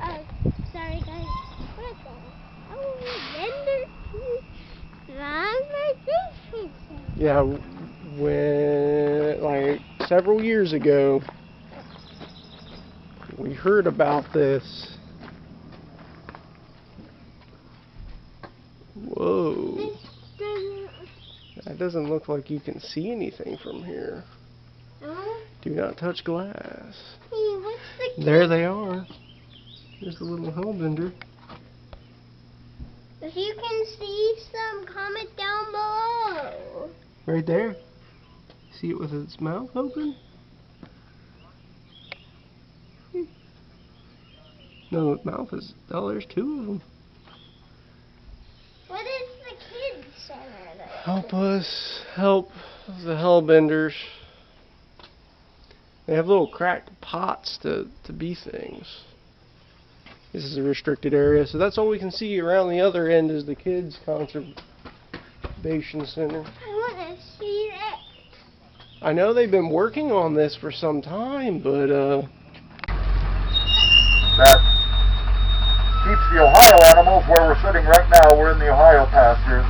Oh, sorry guys. What is that? Oh, render. That's my face. Yeah, when like several years ago, we heard about this. Whoa. That doesn't look like you can see anything from here. Do not touch glass. Hey, what's the There they are. There's a little hellbender. If you can see some, comment down below. Right there. See it with its mouth open? No, its mouth is. Oh, there's two of them. What is the kids center though? Help us help the hellbenders. They have little cracked pots to be things. This is a restricted area, so that's all we can see. Around the other end is the kids' conservation center. I want to see that. I know they've been working on this for some time, but that keeps the Ohio animals where we're sitting right now. We're in the Ohio pasture.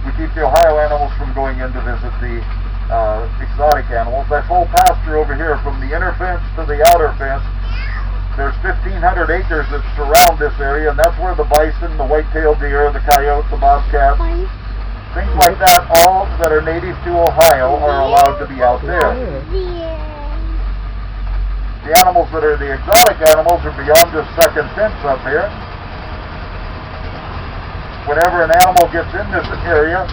We keep the Ohio animals from going in to visit the exotic animals. That whole pasture over here, from the inner fence to the outer fence, there's 1,500 acres that surround this area, and that's where the bison, the white-tailed deer, the coyote, the bobcat, things like that, all that are native to Ohio are allowed to be out there. The animals that are the exotic animals are beyond this second fence up here. Whenever an animal gets in this area,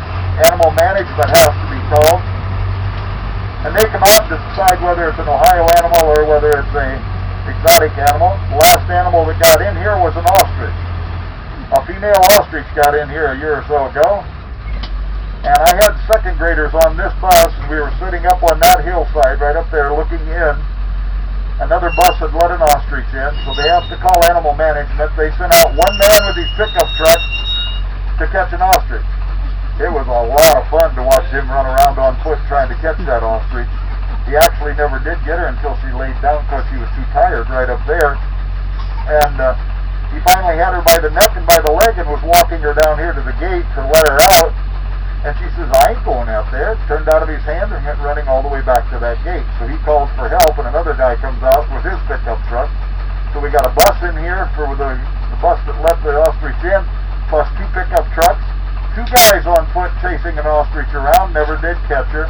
animal management has to be called, and they come out to decide whether it's an Ohio animal or whether it's a exotic animal. The last animal that got in here was an ostrich. A female ostrich got in here a year or so ago, and I had second graders on this bus, and we were sitting up on that hillside right up there looking in. Another bus had let an ostrich in, so they have to call animal management. They sent out one man with his pickup truck to catch an ostrich. It was a lot of fun to watch him run around on foot trying to catch that ostrich. He actually never did get her until she laid down because she was too tired right up there. And he finally had her by the neck and by the leg and was walking her down here to the gate to let her out. And she says, I ain't going out there. Turned out of his hand and went running all the way back to that gate. So he calls for help, and another guy comes out with his pickup truck. So we got a bus in here for the bus that let the ostrich in, plus two pickup trucks. Two guys on foot chasing an ostrich around, never did catch her,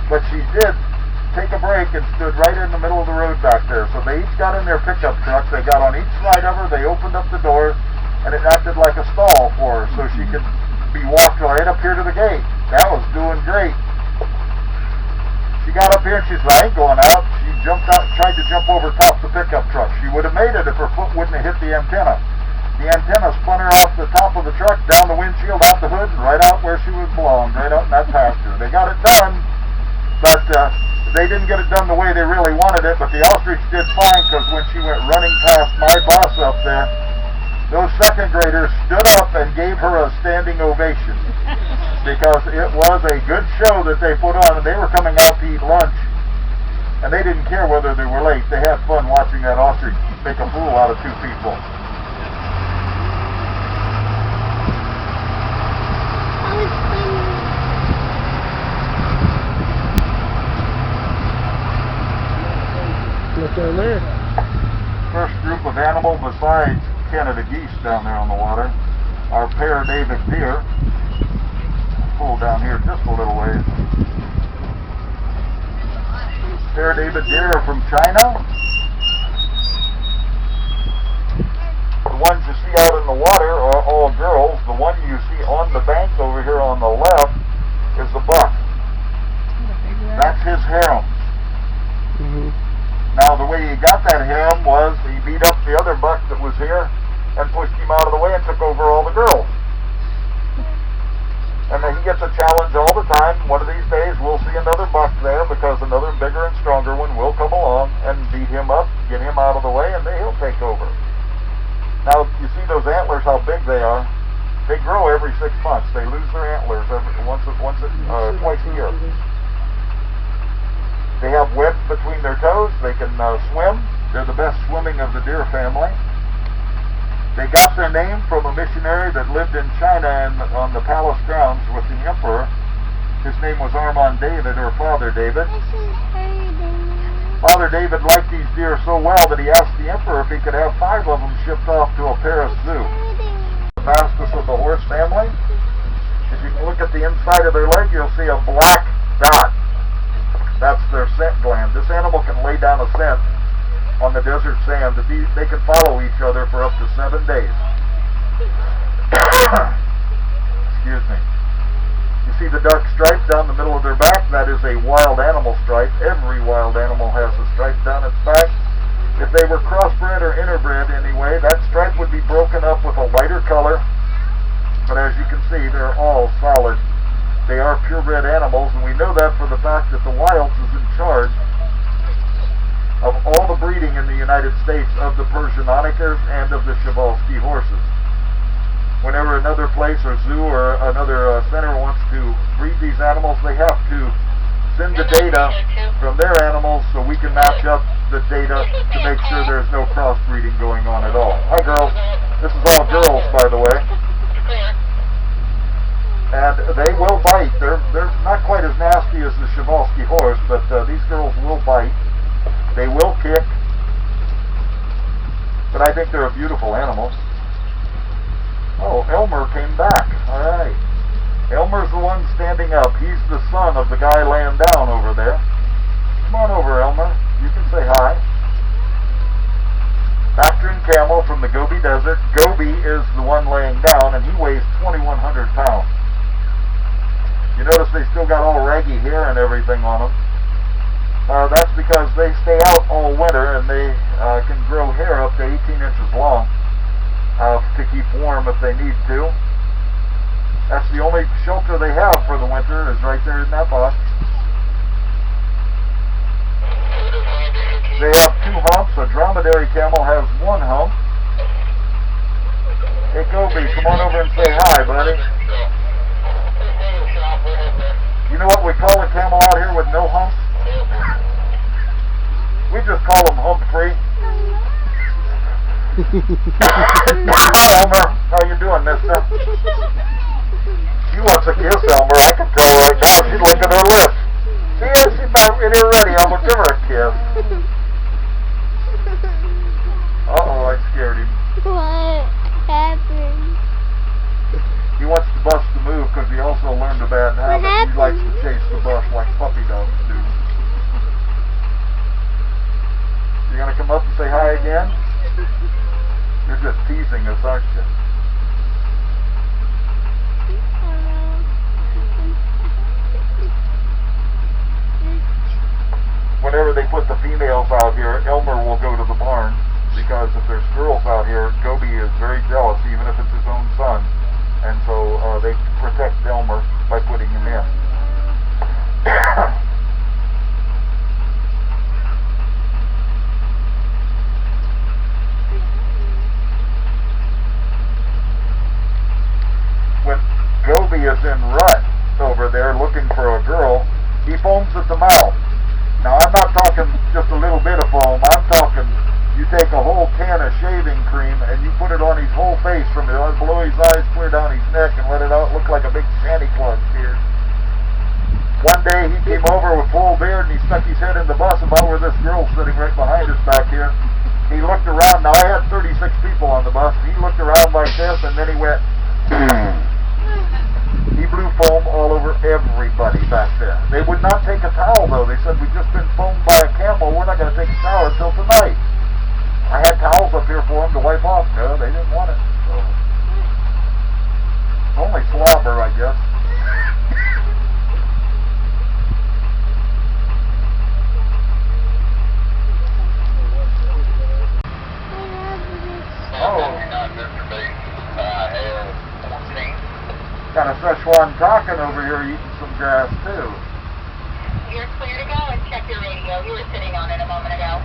but she did take a break and stood right in the middle of the road back there. So they each got in their pickup truck, they got on each side of her, they opened up the door, and it acted like a stall for her, so she could be walked right up here to the gate. That was doing great. She got up here and she said, I ain't going out. She jumped out, tried to jump over top the pickup truck. She would have made it if her foot wouldn't have hit the antenna. The antenna spun her off the top of the truck, down the windshield, out the hood, and right out where she would belong, right out in that pasture. They got it done, but they didn't get it done the way they really wanted it, but the ostrich did fine, because when she went running past my bus up there, those second graders stood up and gave her a standing ovation, because it was a good show that they put on, and they were coming out to eat lunch, and they didn't care whether they were late. They had fun watching that ostrich make a fool out of two people. look down there. First group of animal besides Canada geese down there on the water. Our pair David deer. Pull down here just a little ways. Pair David deer are from China. The ones you see out in the water are all girls. The one you see on the bank over here on the left is the buck. That's his harem. Mm-hmm. Now the way he got that harem was he beat up the other buck that was here and pushed him out of the way and took over all the girls. And then he gets a challenge all the time. One of these days we'll see another buck there because another bigger and stronger one will come along and beat him up, get him out of the way, and then he'll take over. Now you see those antlers, how big they are. They grow every 6 months. They lose their antlers twice a year. They have webs between their toes. They can swim. They're the best swimming of the deer family. They got their name from a missionary that lived in China and on the palace grounds with the emperor. His name was Armand David, or Father David. This is hurting. Father David liked these deer so well that he asked the emperor if he could have 5 of them shipped off to a Paris zoo. Hurting. The fastest of the horse family. If you look at the inside of their leg, you'll see a black dot. That's their scent gland. This animal can lay down a scent on the desert sand that they can follow each other for up to 7 days. Excuse me. You see the dark stripe down the middle of their back? That is a wild animal stripe. Every wild animal has a stripe down its back. If they were crossbred or interbred anyway, that stripe would be broken up with a lighter color. But as you can see, they're all solid. They are purebred animals, and we know that for the fact that the Wilds is in charge of all the breeding in the United States of the Persian Onychers and of the Przewalski horses. Whenever another place or zoo or another center wants to breed these animals, they have to send the data from their animals so we can match up the data to make sure there's no crossbreeding going on at all. Hi girls. This is all girls, by the way. And they will bite. They're not quite as nasty as the Przewalski horse, but these girls will bite. They will kick. But I think they're a beautiful animal. Oh, Elmer came back. Alright. Elmer's the one standing up. He's the son of the guy laying down over there. Come on over, Elmer. You can say hi. Bactrian camel from the Gobi Desert. Gobi is the one laying down, and he weighs 2,100 pounds. You notice they still got all raggy hair and everything on them. That's because they stay out all winter, and they can grow hair up to 18 inches long to keep warm if they need to. That's the only shelter they have for the winter, is right there in that box. They have 2 humps. A dromedary camel has 1 hump. Hey, Gobi, come on over and say hi, buddy. You know what we call a camel out here with no humps? We just call them hump-free. Elmer, how you doing, mister? She wants a kiss, Elmer. I can tell right now. She's licking her lips. Yeah, she's about ready. I'm going to give her a kiss. Uh-oh, I scared him. What happened? He wants the bus to move because he also learned a bad habit. He likes to chase the bus like puppy dogs do. You going to come up and say hi again? You're just teasing us, aren't you? Whenever they put the females out here, Elmer will go to the barn, because if there's girls out here, Gobi is very jealous, even if it's his own son. And so they protect Elmer by putting him in. When Gobi is in rut over there looking for a girl, he foams at the mouth. Now, I'm not talking just a little bit of foam. I'm talking you take a whole can of shaving cream and you put it on his whole face from below his eyes clear down his neck and let it out look like a big Santa Claus beard. One day he came over with full beard and he stuck his head in the bus about where this girl's sitting right behind us back here. He looked around. Now, I had 36 people on the bus. He looked around like this and then he went... He blew foam all over everybody back there. They would not take a towel, though. They said, we've just been foamed by a camel. We're not going to take a shower until tonight. I had towels up here for them to wipe off. No, they didn't want it. So. Only slobber, I guess. Got a Szechuan talking over here eating some grass too. You're clear to go and check your radio. You were sitting on it a moment ago.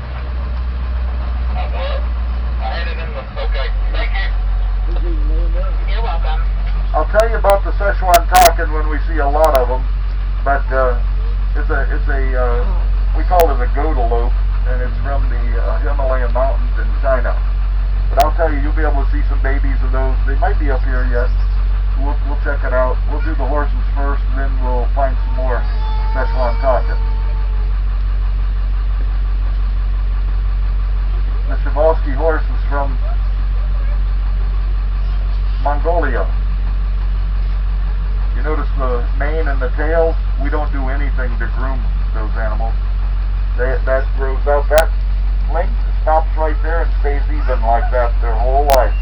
I had it in the... Okay, thank you. You're welcome. I'll tell you about the Szechuan talking when we see a lot of them, but it's a we call it a Godalope, and it's from the Himalayan mountains in China. But I'll tell you, you'll be able to see some babies of those. They might be up here yet. We'll check it out. We'll do the horses first, and then we'll find some more Meschlantaka. The Przewalski horse is from Mongolia. You notice the mane and the tails? We don't do anything to groom those animals. That grows out. That length stops right there and stays even like that their whole life.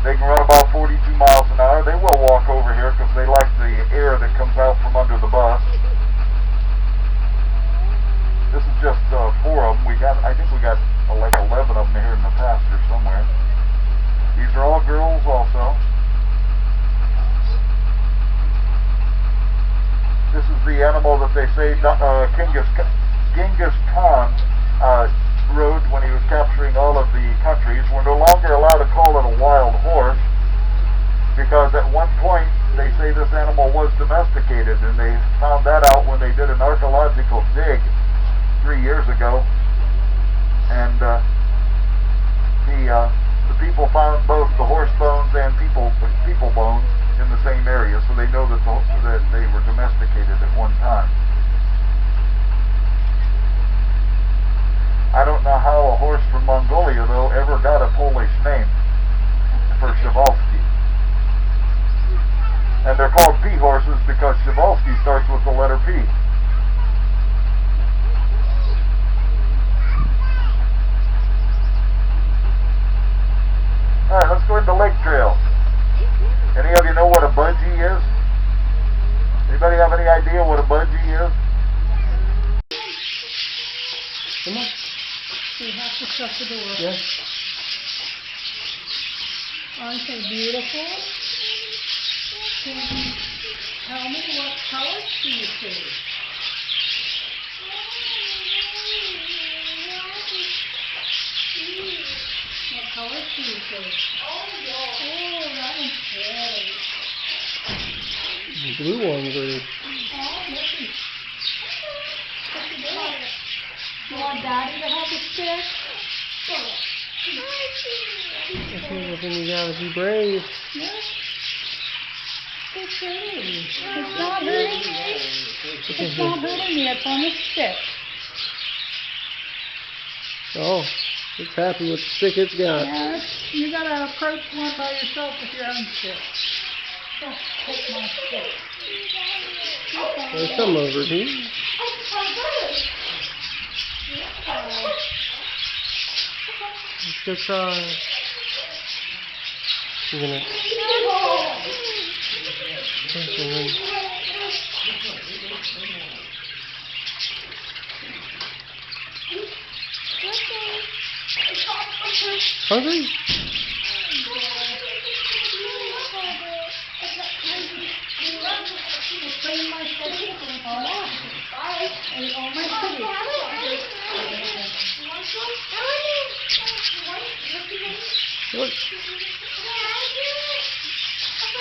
They can run about 42 miles an hour. They will walk over here because they like the air that comes out from under the bus. This is just 4 of them. I think we got like 11 of them here in the pasture somewhere. These are all girls also. This is the animal that they say Genghis Khan rode when he was capturing all of the countries. We're no longer allowed to call it a wild horse because at one point they say this animal was domesticated, and they found that out when they did an archaeological dig 3 years ago, and the people found both the horse bones and people bones in the same area, so they know that they were domesticated at one time. I don't know how a horse from Mongolia, though, ever got a Polish name for Przewalski. And they're called P horses because Przewalski starts with the letter P. Alright, let's go into Lake Trail. Any of you know what a budgie is? Anybody have any idea what a budgie is? Come on. You have to shut the door. Yes. Aren't they beautiful? Can you tell me what colors do you see? What colors do you see? Oh, that one's pretty. The blue ones are... Oh, listen. You want Daddy to have a stick? Okay, well then you gotta be brave. Yes. It's pretty. It's not hurting me. It's not hurting me. It's on the stick. Oh, it's happy with the stick it's got. Yeah, you gotta approach one by yourself with your own stick. Don't take my stick. There's some over here. Let's go try. You're gonna... Hungry? Look.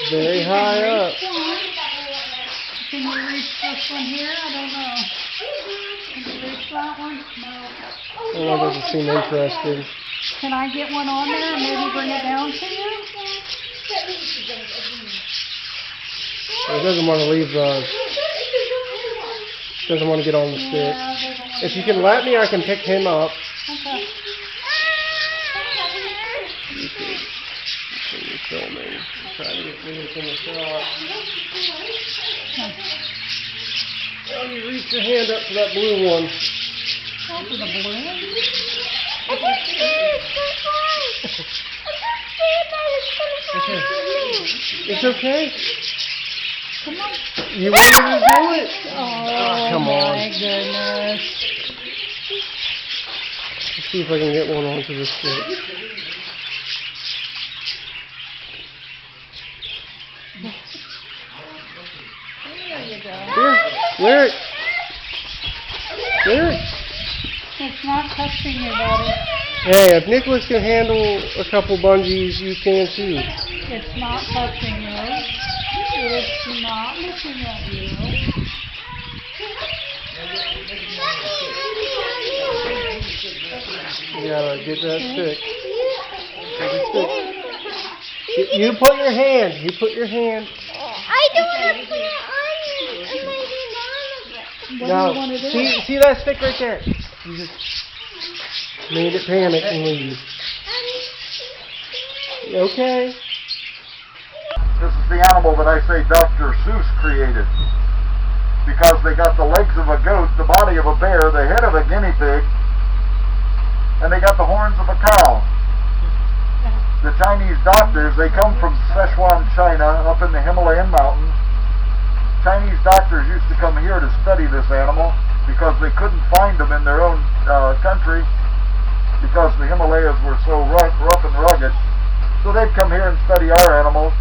Very high up. Can you reach this one here? I don't know. Can you reach that one? No. Oh, that doesn't seem interested. Can I get one on there and maybe bring it down to you? It doesn't want to leave the... Doesn't want to get on the stick. Yeah, it doesn't want If to you go. can let me, I can pick him up. Okay. You're filming. I'm trying to get Lewis in the shot. Oh, you reach your hand up to that blue one. Go for the balloon. It's okay. Come on. You wanted to do it. Oh, come on. my goodness. Let's see if I can get one onto the stick. There you go. Here, Lyric. Lyric. It's not touching you, buddy. Hey, if Nicholas can handle a couple bungees, you can too. It's not touching you. It's not looking at you. You gotta get that stick. Get the stick. You put your hand. You put your hand. I don't want to put it on you. It might be on What No. do you want to do? See that stick right there? You just made it panic and leave. Okay. This is the animal that I say Dr. Seuss created. Because they got the legs of a goat, the body of a bear, the head of a guinea pig, and they got the horns of a cow. The Chinese doctors, they come from Sichuan, China, up in the Himalayan mountains. Chinese doctors used to come here to study this animal because they couldn't find them in their own country because the Himalayas were so rough and rugged. So they'd come here and study our animals.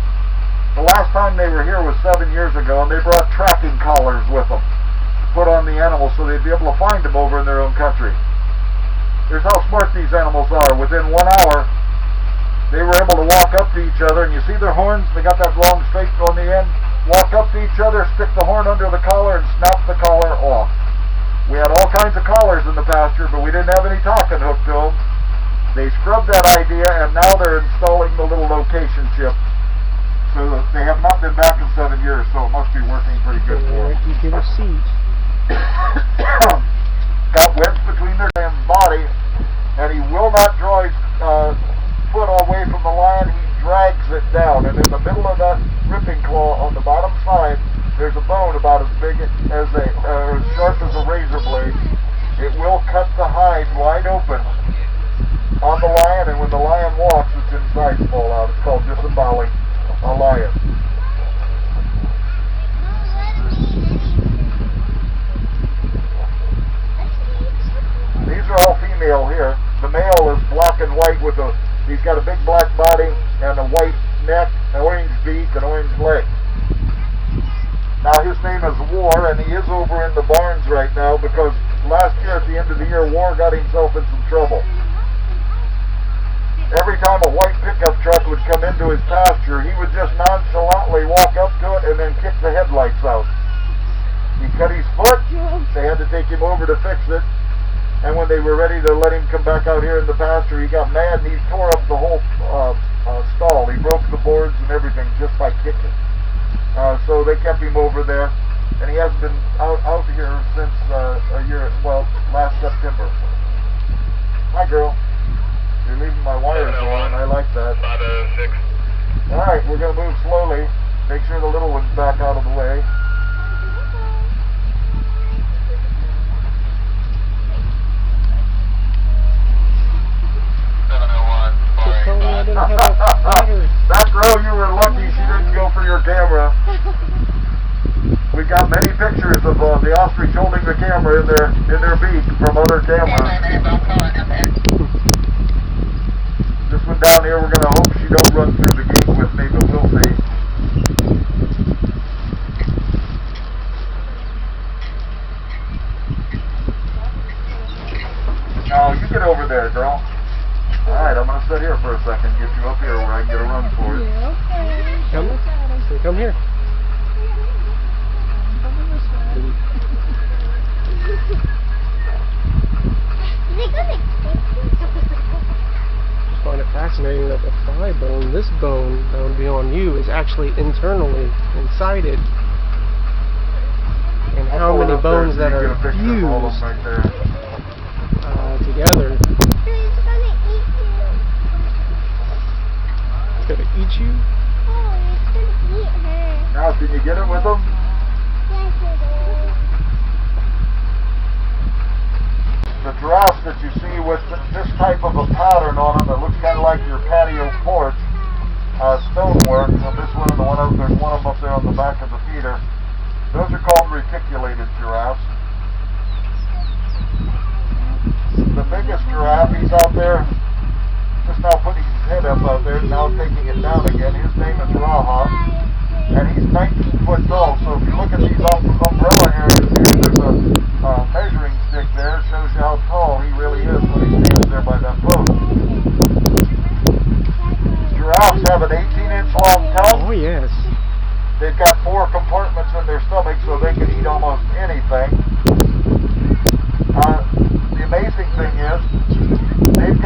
The last time they were here was 7 years ago, and they brought tracking collars with them to put on the animals so they'd be able to find them over in their own country. Here's how smart these animals are. Within 1 hour, they were able to walk up to each other, and you see their horns? They got that long straight on the end. Walk up to each other, stick the horn under the collar, and snap the collar off. We had all kinds of collars in the pasture, but we didn't have any talking hooked to them. They scrubbed that idea, and now they're installing the little location chip. So they have not been back in 7 years, so it must be working pretty good for them. You get a seat. Got webs between their man's body, and he will not draw his foot away from the line. He drags it down, and in the middle of that ripping claw on the bottom side, there's a bone about as big as as sharp as a razor blade. It will cut the hide wide open on the lion, and when the lion walks, its insides fall out. It's called disemboweling a lion. These are all female here. The male is black and white with he's got a big black body and a white neck, an orange beak, and orange legs. Now his name is War, and he is over in the barns right now because last year at the end of the year, War got himself in some trouble. Every time a white pickup truck would come into his pasture, he would just nonchalantly walk up to it and then kick the headlights out. He cut his foot, they had to take him over to fix it, and when they were ready to let him come back out here in the pasture, he got mad and he tore up the whole stall. He broke the boards and everything just by kicking. So they kept him over there, and he hasn't been out here since last September. Hi, girl. You're leaving my wires on. I like that. 506. Alright, we're going to move slowly. Make sure the little one's back out of the way. That girl, you were lucky she didn't go for your camera. We got many pictures of the ostrich holding the camera in their beak from other cameras. This one down here, we're going to hope she don't run through the gate with me, but we'll see. Now, you get over there, girl. Alright, I'm going to sit here for a second, get you up here where I can get a run for it. Come here. I find it fascinating that the thigh bone, this bone that would be on you, is actually internally incited. And how many bones that are fused together. It's gonna eat you? Oh, it's gonna eat her. Now, can you get it with them? Yes, it is. The giraffes that you see with this type of a pattern on them that looks kind of like your patio porch, stonework, and this one and there's one of them up there on the back of the feeder. Those are called reticulated giraffes. The biggest giraffe, he's out there, just now putting his head up out there, now taking it down again. His name is Raha, and he's 19 foot tall. So if you look at these umbrella areas here, there's a measuring stick there. It shows you how tall he really is when he stands there by that post. Giraffes have an 18-inch long tongue. Oh, yes. They've got 4 compartments in their stomach so they can eat almost anything. The amazing thing is, they've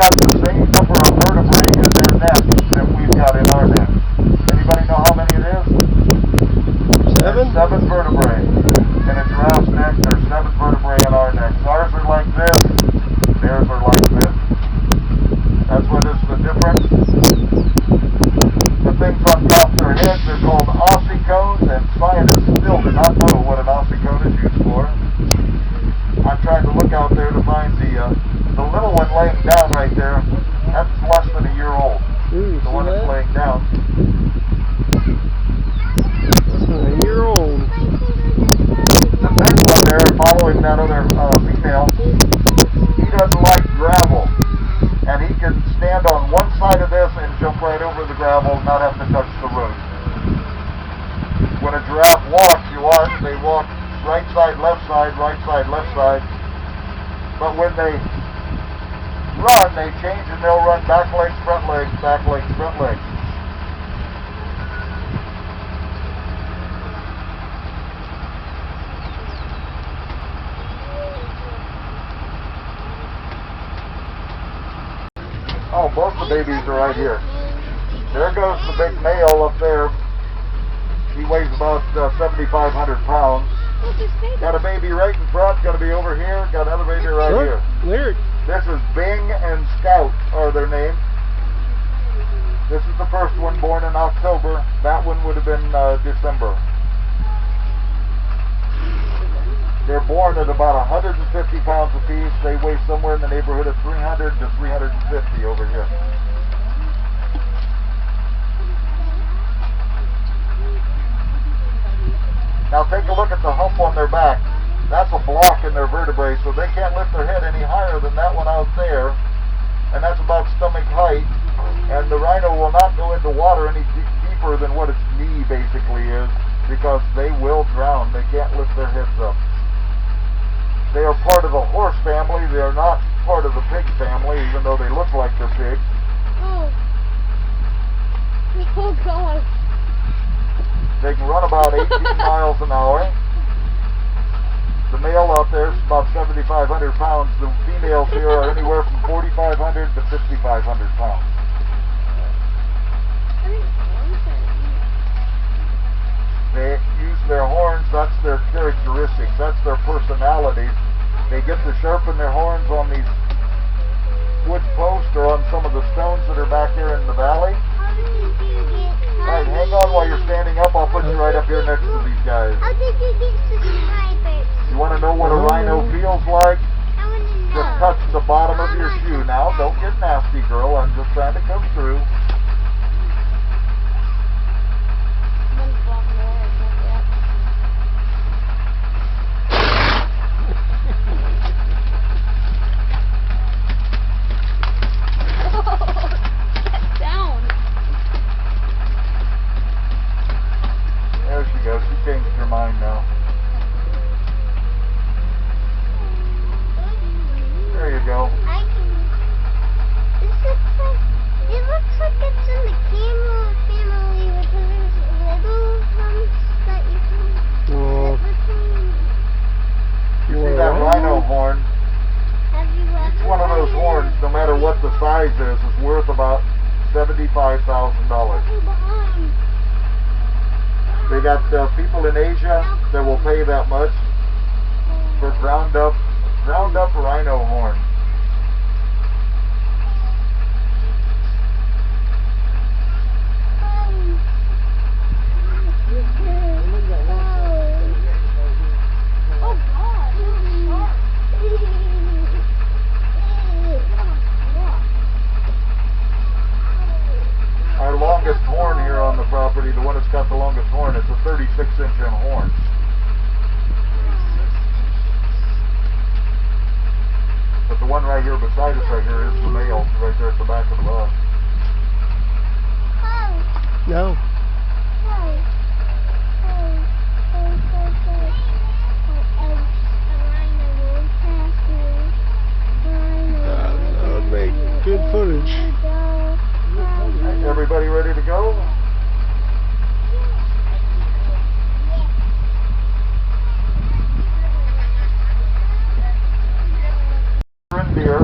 side, right side, left side. But when they run, they change and they'll run back legs, front legs, back legs, front legs. Oh, both the babies are right here. There goes the big male up there. He weighs about 7,500 pounds. Got a baby right in front, got a baby over here, got another baby right here. Lyric. This is Bing and Scout are their names. This is the first one born in October. That one would have been December. They're born at about 150 pounds apiece. They weigh somewhere in the neighborhood of 300 to 350 over here. Now take a look at the hump on their back. That's a block in their vertebrae, so they can't lift their head any higher than that one out there. And that's about stomach height. And the rhino will not go into water any deeper than what its knee basically is, because they will drown. They can't lift their heads up. They are part of the horse family. They are not part of the pig family, even though they look like they're pigs. Oh. Oh, God. They can run about 18 miles an hour. The male out there is about 7,500 pounds. The females here are anywhere from 4,500 to 5,500 pounds. They use their horns. That's their characteristics. That's their personalities. They get to sharpen their horns on these wood posts or on some of the stones that are back there in the valley. How did you get... Alright, hang on while you're standing up. I'll put you right up here next to these guys. How did you get subscribers? You want to know what a rhino feels like? I want to know. Just touch the bottom of your shoe now. Don't get nasty, girl. I'm just trying to come through. There she goes. She changed her mind now. There you go. It looks like it's in the camel family because there's little humps that you can Well, flip between. you See want that to rhino horn? Have you ever Each one of those had horns, no matter what the size is worth about $75,000. behind? They got people in Asia that will pay that much for ground up rhino horn. Oh God! Our longest horn here on the property, the one that's got the longest horn, it's a 36-inch horn. But the one right here beside us right here is the male, right there at the back of the bus. No. That would make good footage. Everybody ready to go? Deer.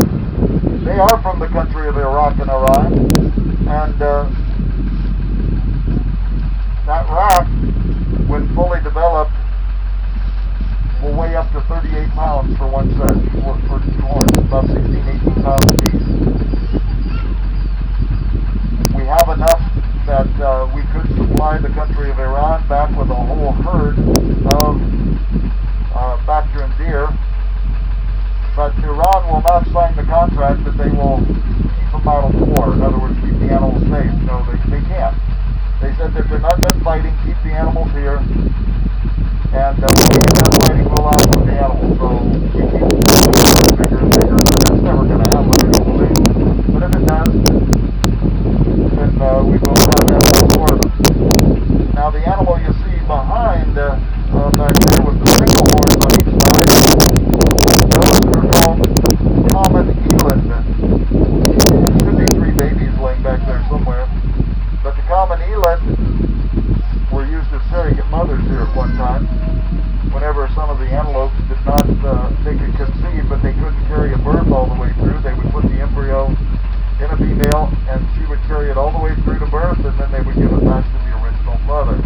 They are from the country of Iraq and Iran, and that rock, when fully developed, will weigh up to 38 pounds for one set, for two horns, about 16, 18 pounds apiece. We have enough that we could supply the country of Iran back with a whole herd of Bactrian deer. But Iran will not sign the contract that they will keep them out of war. In other words, keep the animals safe. No, they can't. They said that they're not done fighting, keep the animals here. And when we get done fighting, we'll out with the animals. So we keep them bigger and bigger. That's never going to happen, I don't believe. But if it does, then we will have animals for them. Now the animal you see behind back there with the single horns on each side give it back to the original mother.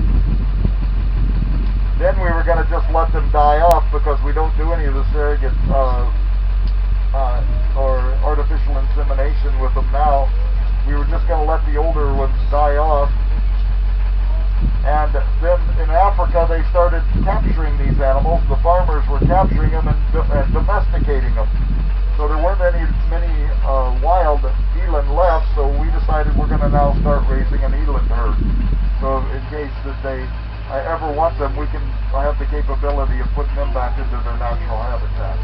Then we were going to just let them die off because we don't do any of the surrogate or artificial insemination with them now. We were just going to let the older ones die off. And then in Africa they started capturing these animals. The farmers were capturing them and domesticating them. So there weren't many wild eland left, so we decided we're going to now start raising an eland herd. So in case that I ever want them, I have the capability of putting them back into their natural habitat.